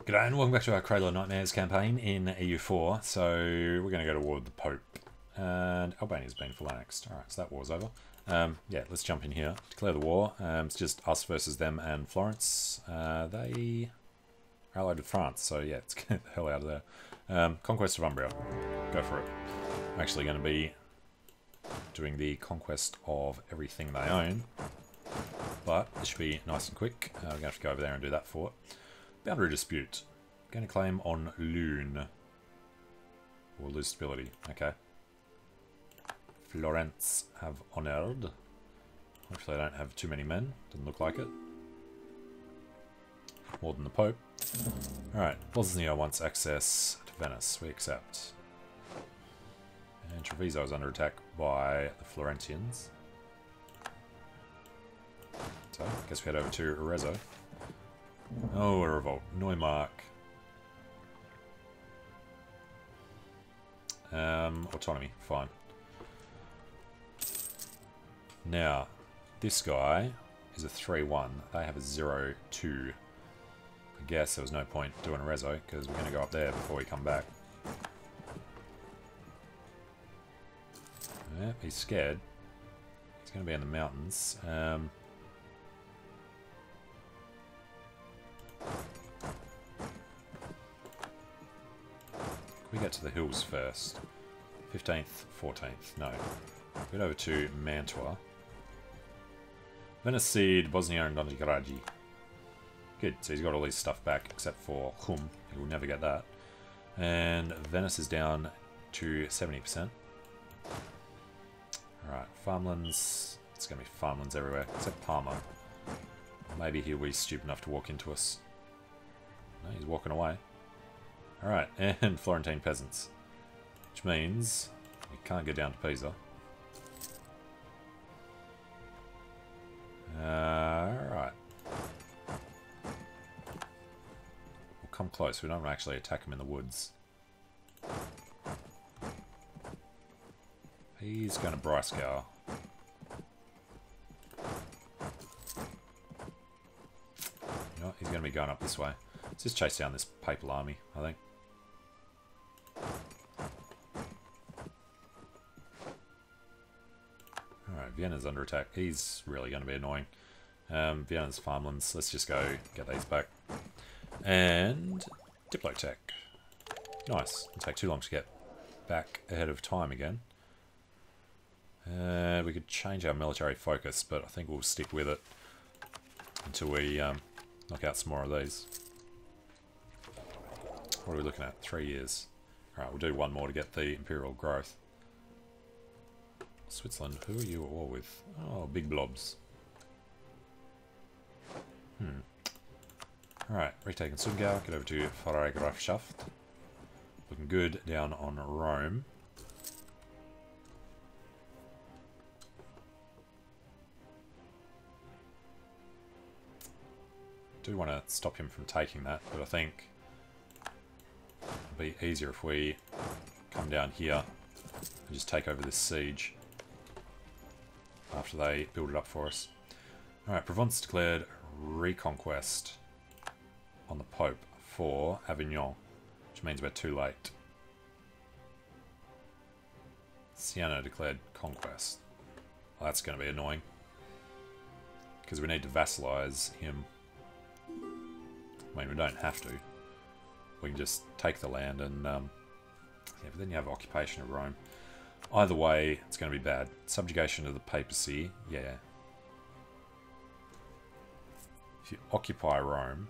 G'day and welcome back to our Cradle of Nightmares campaign in EU4. So we're going to go to war with the Pope. And Albania's been full annexed. Alright, so that war's over. Yeah, let's jump in here. Declare the war. It's just us versus them and Florence. They are allied with France, so yeah, let's get the hell out of there. Conquest of Umbria. Go for it. I'm actually going to be doing the conquest of everything they own. But it should be nice and quick. We're going to have to go over there and do that for it. Boundary dispute. Going to claim on Lune. Or lose stability. Okay. Florence have honoured. Hopefully I don't have too many men. Doesn't look like it. More than the Pope. Alright. Bosnia wants access to Venice. We accept. And Treviso is under attack by the Florentians. So, I guess we head over to Arezzo. Oh, a revolt. Neumark. Autonomy. Fine. Now, this guy is a 3-1. They have a 0-2. I guess there was no point doing Arezzo, because we're going to go up there before we come back. Yeah, he's scared. He's going to be in the mountains. We get to the hills first. 15th, 14th, no. Get over to Mantua. Venice, Bosnia and Donjigraji. Good, so he's got all his stuff back except for Hum. He will never get that. And Venice is down to 70%. Alright, farmlands. It's going to be farmlands everywhere, except Parma. Maybe he'll be stupid enough to walk into us. No, he's walking away. Alright, and Florentine peasants. Which means we can't get down to Pisa. Alright. We'll come close. We don't want to actually attack him in the woods. He's going to Breisgau. You know what? He's going to be going up this way. Let's just chase down this papal army, I think. Alright, Vienna's under attack. He's really going to be annoying. Vienna's farmlands. Let's just go get these back. And Diplotech. Nice. It'll take too long to get back ahead of time again. We could change our military focus, but I think we'll stick with it until we knock out some more of these. What are we looking at? 3 years. Alright, we'll do one more to get the imperial growth. Switzerland, who are you at war with? Oh, big blobs. Alright, retaking Sundgau, get over to Freigrafschaft. Looking good down on Rome. Do want to stop him from taking that, but I think it'll be easier if we come down here and just take over this siege after they build it up for us. Alright, Provence declared reconquest on the Pope for Avignon, which means we're too late. Siena declared conquest. Well, that's going to be annoying, because we need to vassalize him. I mean, we don't have to. We can just take the land and... yeah, but then you have occupation of Rome. Either way, it's going to be bad. Subjugation of the papacy, yeah. If you occupy Rome,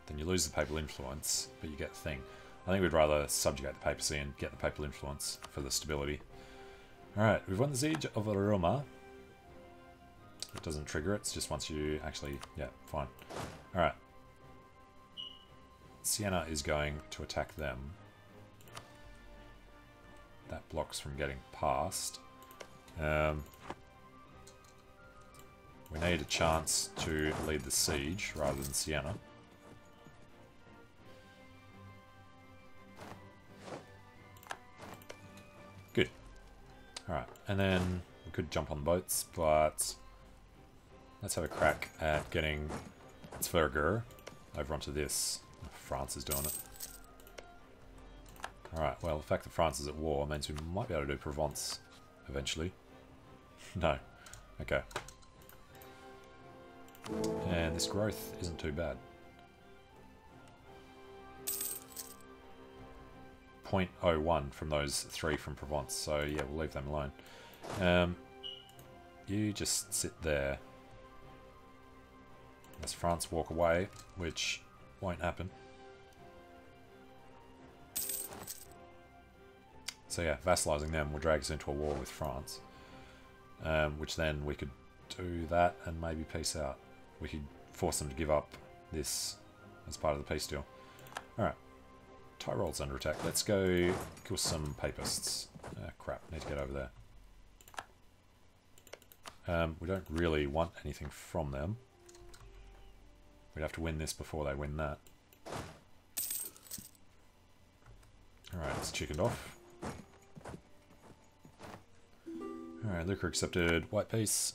then you lose the papal influence, but you get the thing. I think we'd rather subjugate the papacy and get the papal influence for the stability. Alright, we've won the siege of Roma. It doesn't trigger it, it's just once you actually... yeah, fine. Alright. Siena is going to attack them. That blocks from getting past. We need a chance to lead the siege rather than Siena. Good. Alright, and then we could jump on boats, but let's have a crack at getting Zverger over onto this. France is doing it. Alright, well, the fact that France is at war means we might be able to do Provence eventually. No. Okay. And this growth isn't too bad. 0.01 from those 3 from Provence, so yeah, we'll leave them alone. You just sit there. Unless France walk away, which won't happen. So yeah, vassalizing them will drag us into a war with France. Which then we could do that and maybe peace out. We could force them to give up this as part of the peace deal. Alright. Tyrol's under attack. Let's go kill some papists. Crap, need to get over there. We don't really want anything from them. We'd have to win this before they win that. Alright, it's chickened off. Alright, Lucre accepted white peace.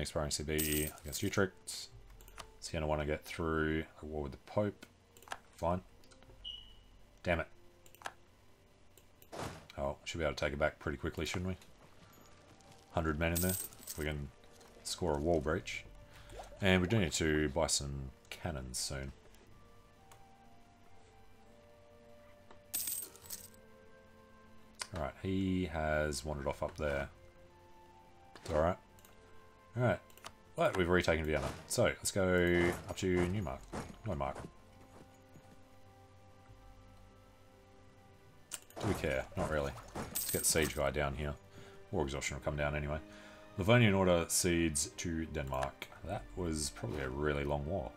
Expiring CB against Utrecht. Siena want to get through a war with the Pope. Fine. Damn it. Oh, should be able to take it back pretty quickly, shouldn't we? 100 men in there. If we can score a wall breach. And we do need to buy some cannons soon. Alright, he has wandered off up there. Alright. Alright. But we've retaken Vienna. So, let's go up to Neumark. Do we care? Not really. Let's get the siege guy down here. War exhaustion will come down anyway. Livonian Order cedes to Denmark. That was probably a really long war.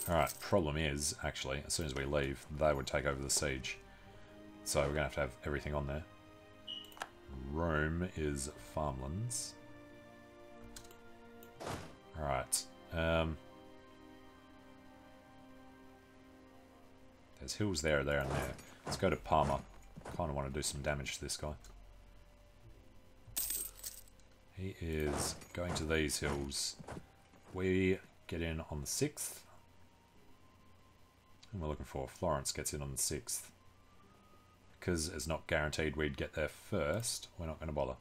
Alright, problem is, actually, as soon as we leave, they would take over the siege. So we're going to have everything on there. Rome is farmlands. Alright. There's hills there, and there. Let's go to Parma. Kind of want to do some damage to this guy. He is going to these hills. We get in on the 6th. And we're looking for Florence gets in on the 6th. Because it's not guaranteed we'd get there first, we're not going to bother.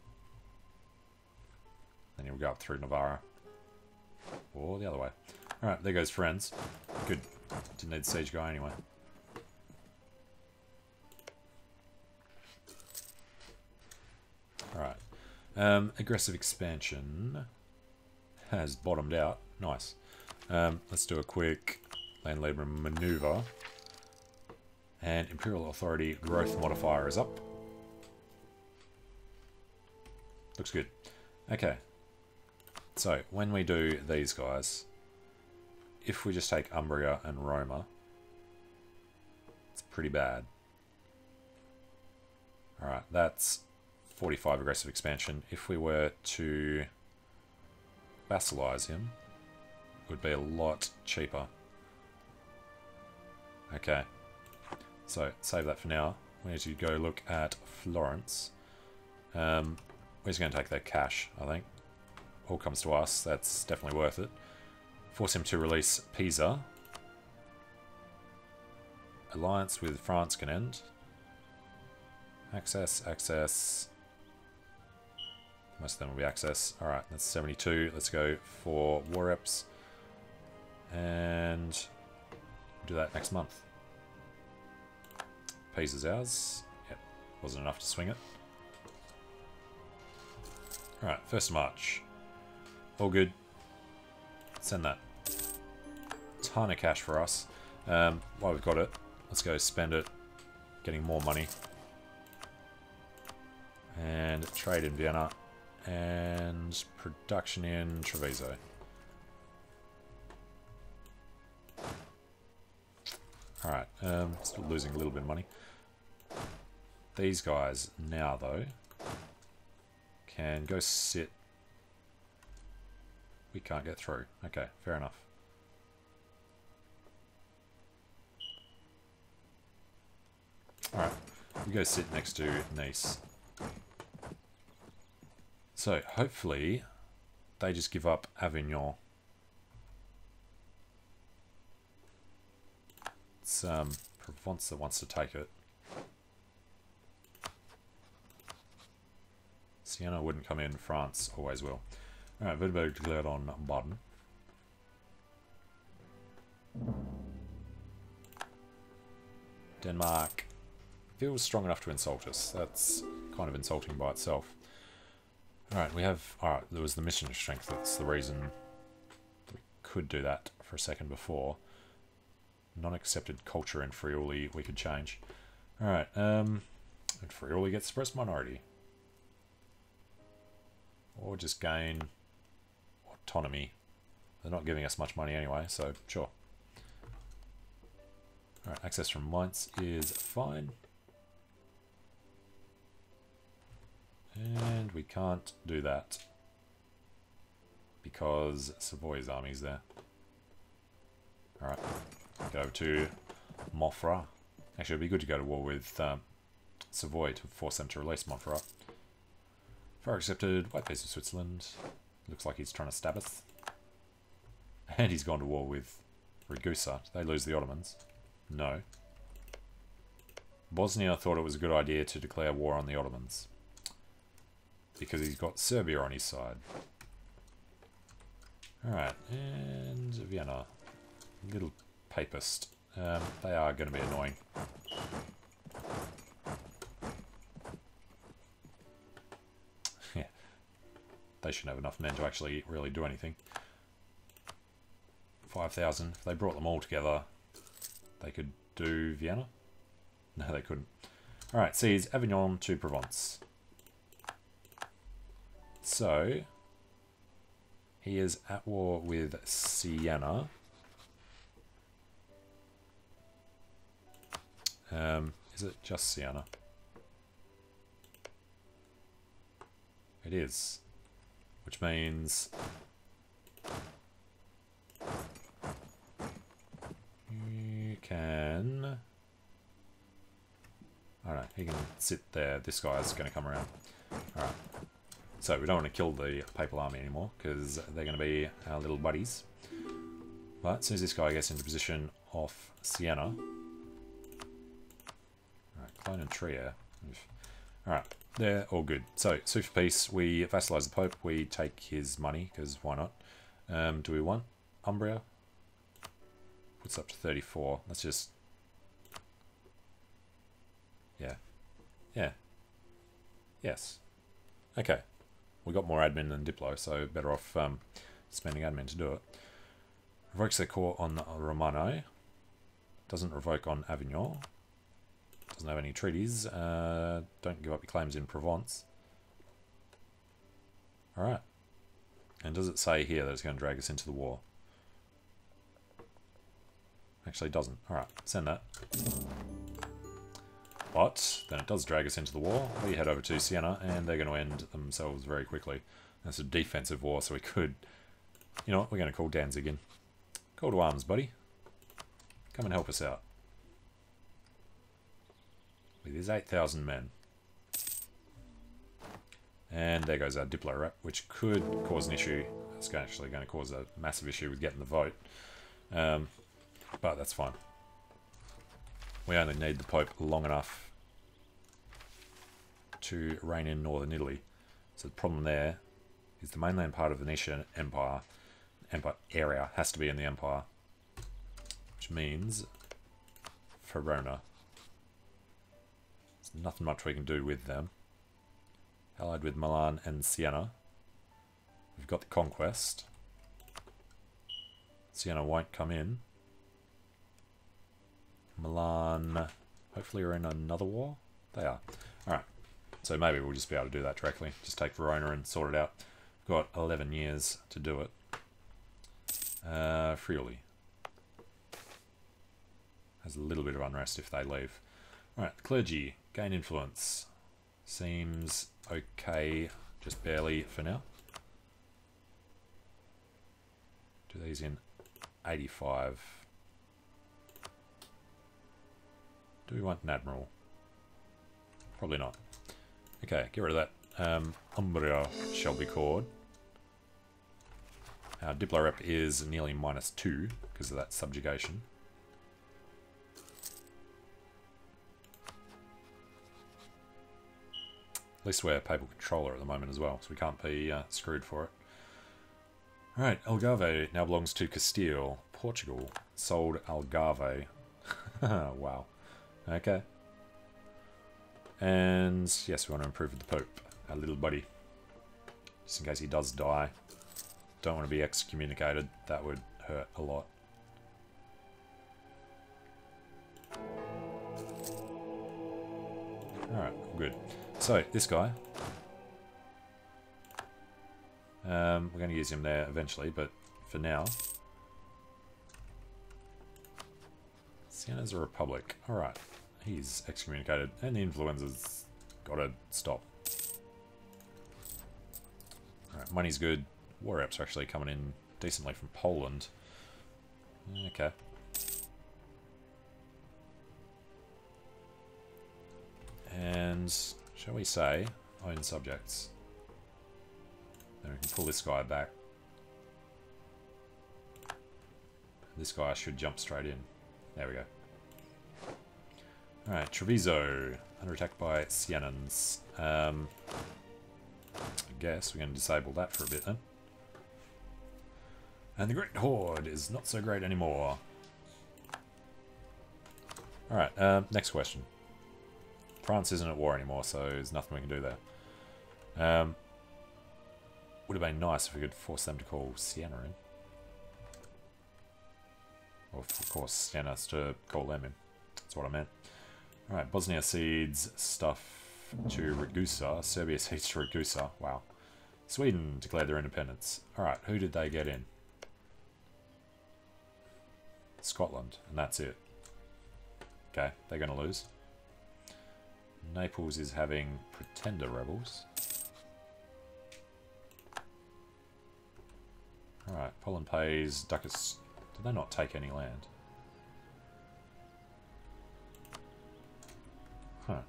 Then you'll go up through Navarra. Or the other way. Alright, there goes friends. Good. Didn't need the siege guy anyway. Alright. Aggressive expansion has bottomed out. Nice. Let's do a quick land labor maneuver. And Imperial Authority growth modifier is up. Looks good. Okay. So, when we do these guys, if we just take Umbria and Roma, it's pretty bad. Alright, that's 45 aggressive expansion. If we were to vassalize him, it would be a lot cheaper. Okay. So, save that for now. We need to go look at Florence. We're just going to take their cash, I think. All comes to us. That's definitely worth it. Force him to release Pisa. Alliance with France can end. Access, access. Most of them will be access. Alright, that's 72. Let's go for war reps. And do that next month. Peace is ours. Yep, wasn't enough to swing it. Alright, 1st of March. All good. Send that. Ton of cash for us. While we've got it, let's go spend it. Getting more money. And trade in Vienna. And production in Treviso. Alright, still losing a little bit of money. These guys now, though, can go sit. We can't get through. Okay, fair enough. Alright, we go sit next to Nice. So hopefully they just give up Avignon. It's Provence that wants to take it. Siena wouldn't come in. France always will. Alright, Württemberg declared on Baden. Denmark feels strong enough to insult us. That's kind of insulting by itself. Alright, we have... Alright, there was the mission strength. That's the reason we could do that for a second before. Non-accepted culture in Friuli we could change. Alright, and Friuli gets suppressed minority. Or just gain autonomy. They're not giving us much money anyway, so sure. Alright, access from Mainz is fine. And we can't do that because Savoy's army's there. Alright, go to Montferrat. Actually, it'd be good to go to war with Savoy to force them to release Montferrat. Far accepted, white base of Switzerland. Looks like he's trying to stab us. And he's gone to war with Ragusa. They lose the Ottomans. No. Bosnia thought it was a good idea to declare war on the Ottomans. Because he's got Serbia on his side. Alright, and Vienna. Little papist. They are going to be annoying. Yeah. They shouldn't have enough men to actually really do anything. 5,000. If they brought them all together, they could do Vienna? No, they couldn't. Alright, seize Avignon to Provence. So, he is at war with Siena. Is it just Siena? It is. Which means... you can... Alright, he can sit there. This guy's going to come around. Alright. So we don't want to kill the Papal Army anymore, because they're going to be our little buddies. But as soon as this guy gets into position off Siena... Alright, Cologne and Trier. Alright, they're all good. So, sue for peace, we vassalize the Pope, we take his money, because why not? Do we want Umbria? Puts up to 34. Let's just... Yeah. Yeah. Yes. Okay. We got more admin than Diplo, so better off spending admin to do it. Revokes their core on Romano. Doesn't revoke on Avignon. Doesn't have any treaties. Don't give up your claims in Provence. Alright. And does it say here that it's going to drag us into the war? Actually, it doesn't. Alright, send that. But then it does drag us into the war. We head over to Siena, and they're going to end themselves very quickly. That's a defensive war, so we could... You know what? We're going to call Danzig in. Call to arms, buddy. Come and help us out. With his 8,000 men. And there goes our Diplo rep, which could cause an issue. It's actually going to cause a massive issue with getting the vote. But that's fine. We only need the Pope long enough to reign in northern Italy. So the problem there is the mainland part of the Venetian Empire area has to be in the Empire. Which means Verona. There's nothing much we can do with them. Allied with Milan and Siena. We've got the conquest. Siena won't come in. Milan, hopefully are in another war. They are. Alright, so maybe we'll just be able to do that directly. Just take Verona and sort it out. We've got 11 years to do it. Friuli. Has a little bit of unrest if they leave. Alright, clergy, gain influence. Seems okay, just barely for now. Do these in 85. Do we want an admiral? Probably not. Okay, get rid of that Umbria shall be called. Our Diplo rep is nearly -2 because of that subjugation. At least we're papal controller at the moment as well, so we can't be screwed for it. Alright, Algarve now belongs to Castile. Portugal sold Algarve. Wow. Okay. And yes, we want to improve with the Pope, our little buddy. Just in case he does die. Don't want to be excommunicated. That would hurt a lot. Alright, good. So, this guy. We're going to use him there eventually, but for now. Siena's a republic. Alright, he's excommunicated. And the influenza's got to stop. Alright, money's good. War reps are actually coming in decently from Poland. Okay. And shall we say own subjects? Then we can pull this guy back. This guy should jump straight in. There we go. Alright, Treviso. Under attack by Sienans. I guess we're going to disable that for a bit then. And the Great Horde is not so great anymore. Alright, next question. France isn't at war anymore, so there's nothing we can do there. Would have been nice if we could force them to call Siena in. Or, of course, Siena's to call them in. That's what I meant. Alright, Bosnia cedes stuff to Ragusa. Serbia cedes to Ragusa. Wow. Sweden declared their independence. Alright, who did they get in? Scotland, and that's it. Okay, they're going to lose. Naples is having pretender rebels. Alright, Poland pays ducats. Did they not take any land? Huh.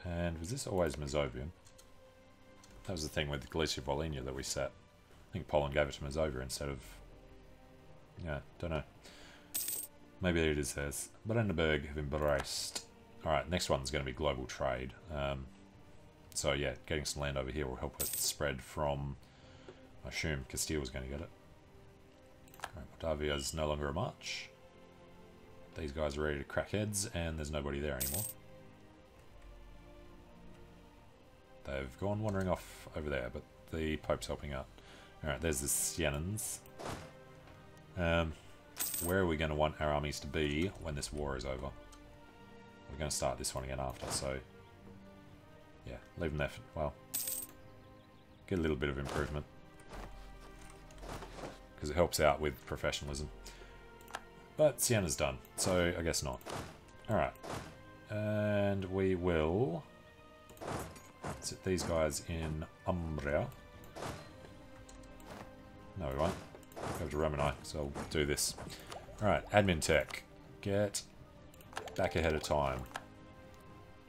And was this always Mazovian? That was the thing with Galicia Volhynia that we set. I think Poland gave it to Mazovia instead of... Yeah, don't know. Maybe it is theirs. Brandenburg have embraced. Alright, next one's going to be global trade. So yeah, getting some land over here will help it spread from... I assume Castile's going to get it. Alright, Moldavia's no longer a march. These guys are ready to crack heads, and there's nobody there anymore. They've gone wandering off over there, but the Pope's helping out. Alright, there's the Sienans. Where are we going to want our armies to be when this war is over? We're going to start this one again after, so... Yeah, leave them there for... Well... Get a little bit of improvement. Because it helps out with professionalism. But Siena's done, so I guess not. Alright. And we will... sit these guys in Umbria. No, we won't. Go to Romani, so I'll do this. Alright, admin tech. Get back ahead of time.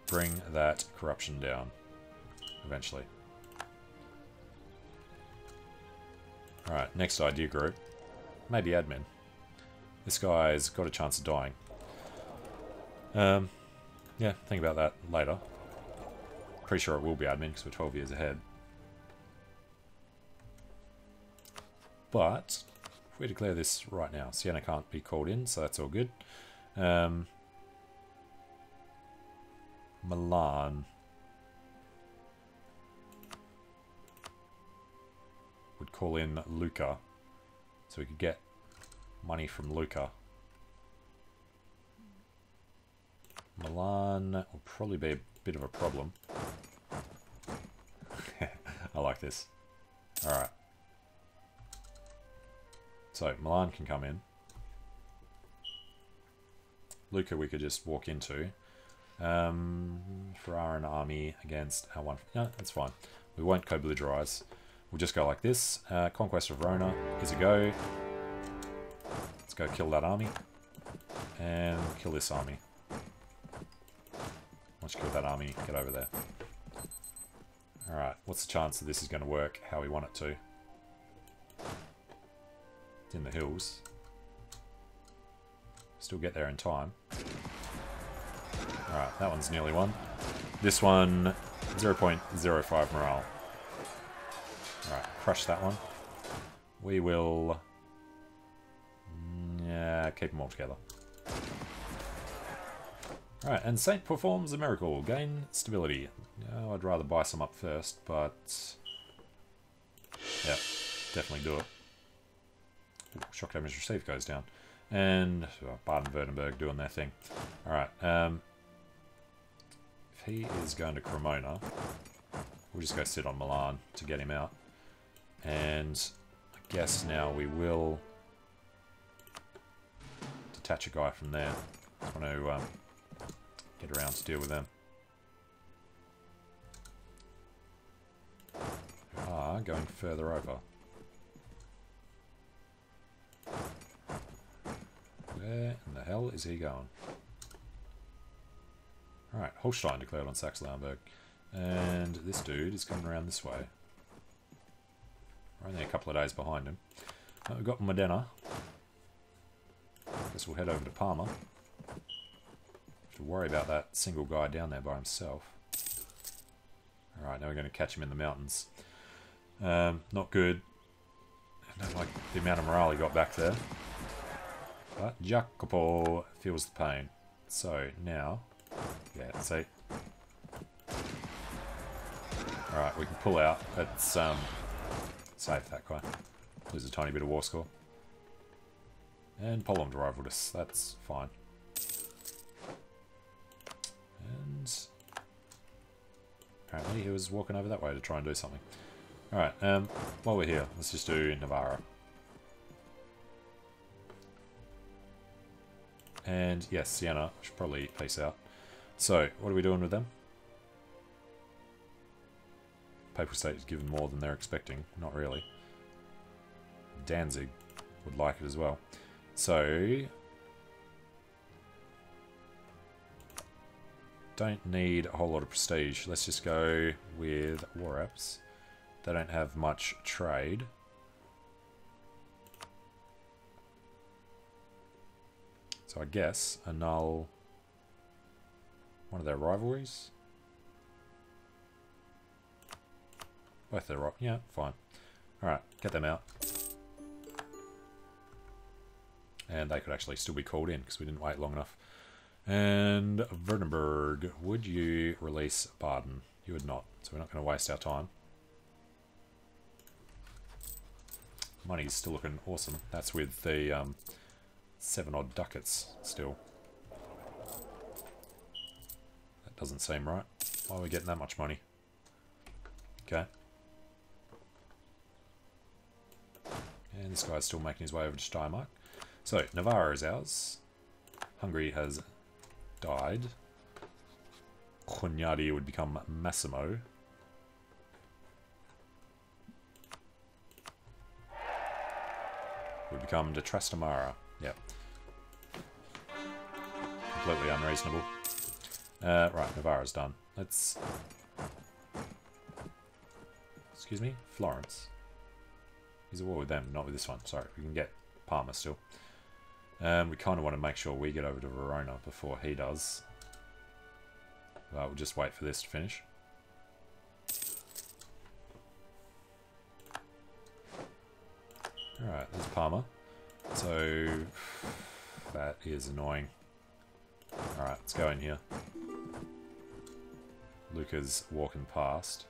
Bring that corruption down. Eventually. Alright, next idea group. Maybe admin. This guy's got a chance of dying. Yeah, think about that later. Pretty sure it will be admin because we're 12 years ahead. But, if we declare this right now, Siena can't be called in, so that's all good. Milan would call in Lucca, so we could get money from Lucca. Milan will probably be a bit of a problem. I like this. Alright. So, Milan can come in. Lucca we could just walk into. Ferrara and army against our one... No, that's fine. We won't co-belligerize. We'll just go like this. Conquest of Verona is a go. Let's go kill that army. And kill this army. once you kill that army, get over there. Alright, what's the chance that this is going to work how we want it to? It's in the hills. Still get there in time. Alright, that one's nearly won. This one, 0.05 morale. Alright, crush that one. We will... yeah, keep them all together. Alright, and Saint performs a miracle. Gain stability. Oh, I'd rather buy some up first, but... yeah, definitely do it. Ooh, shock damage received goes down. And Baden-Württemberg doing their thing. Alright, if he is going to Cremona, we'll just go sit on Milan to get him out. And I guess now we will detach a guy from there. I want to get around to deal with them. We are going further over. Where in the hell is he going? Alright, Holstein declared on Saxe-Lauenburg. And this dude is coming around this way. We're only a couple of days behind him. We've got Modena. Guess we'll head over to Parma. Have to worry about that single guy down there by himself. Alright, now we're going to catch him in the mountains. Not good. I don't like the amount of morale he got back there. But Jacopo feels the pain. So now, yeah, see. Alright, we can pull out. Let's save that guy. Lose a tiny bit of war score. And Poland rivaled us. That's fine. And apparently he was walking over that way to try and do something. Alright, while we're here, let's just do Navarra. And yes, Siena, I should probably peace out. So, what are we doing with them? Papal State is given more than they're expecting. Not really. Danzig would like it as well. So, don't need a whole lot of prestige. Let's just go with war apps. They don't have much trade. So I guess annul one of their rivalries. Both their yeah, fine. Alright, get them out. And they could actually still be called in because we didn't wait long enough. And Württemberg, would you release Baden? You would not, so we're not going to waste our time. Money's still looking awesome. That's with the 7 odd ducats still. That doesn't seem right. Why are we getting that much money? Okay. And this guy's still making his way over to Steiermark. So, Navarra is ours. Hungary has died. Hunyadi would become Massimo. Would become de Trastamara. Yep. Completely unreasonable. Right, Navarra's done. Let's... excuse me? Florence. He's at war with them, not with this one. Sorry, we can get Parma still. We kind of want to make sure we get over to Verona before he does. We'll just wait for this to finish. Alright, there's Parma. So, that is annoying. Alright, let's go in here. Luca's walking past.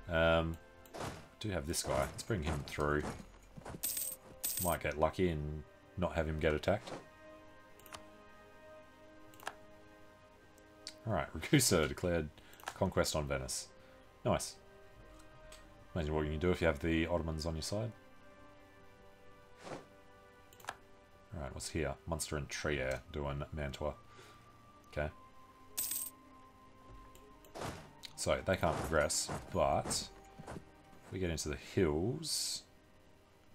Do have this guy. Let's bring him through. Might get lucky and not have him get attacked. Alright, Ragusa declared conquest on Venice. Nice. Imagine what you can do if you have the Ottomans on your side. Alright, what's here? Munster and Trier doing Mantua. Okay. So, they can't progress, but if we get into the hills,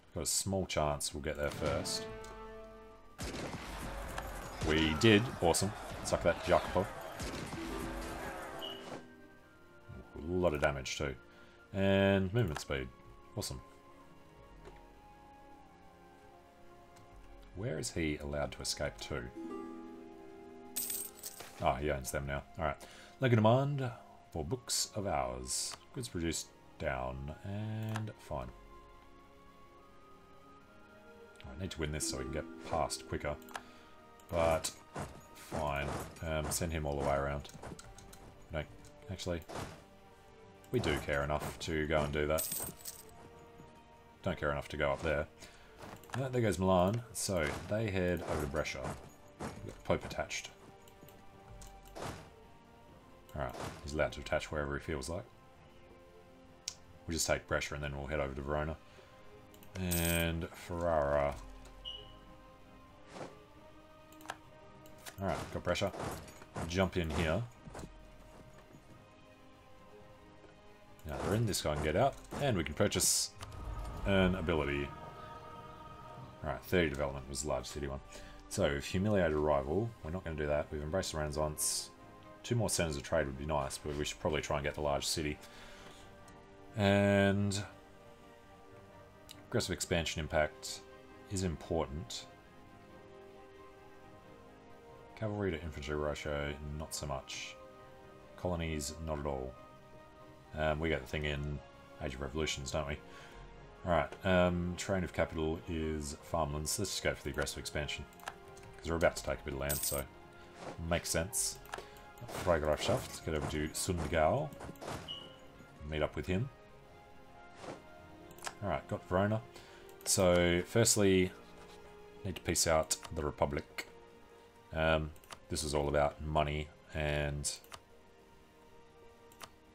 we've got a small chance we'll get there first. We did. Awesome. Suck that, Jacopo. lot of damage too. And movement speed. Awesome. Where is he allowed to escape to? Oh, he owns them now. Alright. Leg in demand for books of hours. Goods produced down. And fine. I need to win this so we can get past quicker. But fine. Send him all the way around. No, actually, we do care enough to go and do that. Don't care enough to go up there. There goes Milan. So they head over to Brescia. We've got the Pope attached. Alright, he's allowed to attach wherever he feels like. We'll just take Brescia and then we'll head over to Verona. And Ferrara. Alright, got Brescia. Jump in here. Now they're in, this guy can get out. And we can purchase an ability. Alright, 30 development was the large city one. So, we've humiliated a rival. We're not going to do that. We've embraced the Renaissance. 2 more centers of trade would be nice, but we should probably try and get the large city. And aggressive expansion impact is important. Cavalry to infantry ratio, not so much. Colonies, not at all. We get the thing in Age of Revolutions, don't we? Alright, terrain of capital is farmlands. Let's just go for the aggressive expansion. Because we're about to take a bit of land, so makes sense. Freigrafschaft, let's get over to Sundgau. Meet up with him. Alright, got Verona. So, firstly, need to piece out the Republic. This is all about money and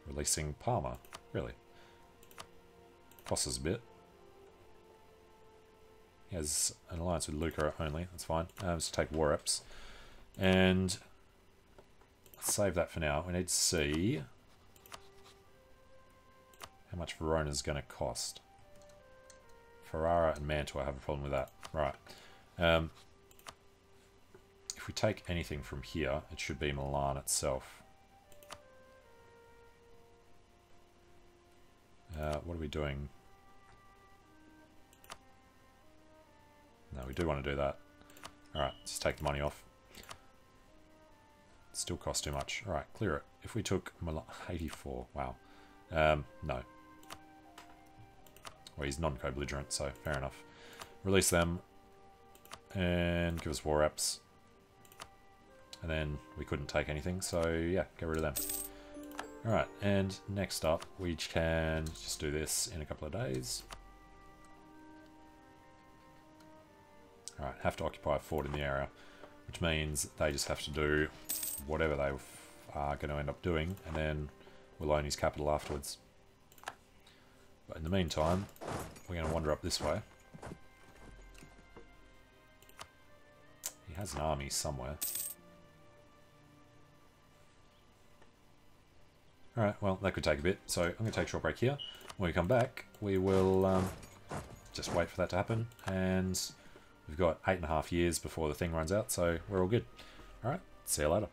releasing Parma, really. Costs us a bit. He has an alliance with Lucca only, that's fine. Let's take war reps. And let's save that for now. We need to see how much Verona's going to cost. Ferrara and Mantua have a problem with that. Right. If we take anything from here, it should be Milan itself. What are we doing? No, we do want to do that. Alright, let's take the money off. Still costs too much. Alright, clear it. If we took Milan... 84, wow. No. Well, he's non-co-belligerent, so fair enough. Release them. And give us war reps. And then we couldn't take anything, so yeah, get rid of them. Alright, and next up, we can just do this in a couple of days. Alright, have to occupy a fort in the area, which means they just have to do whatever they are going to end up doing, and then we'll own his capital afterwards. But in the meantime, we're going to wander up this way. He has an army somewhere. Alright, well, that could take a bit, so I'm going to take a short break here. When we come back, we will just wait for that to happen, and we've got 8.5 years before the thing runs out, so we're all good. Alright, see you later.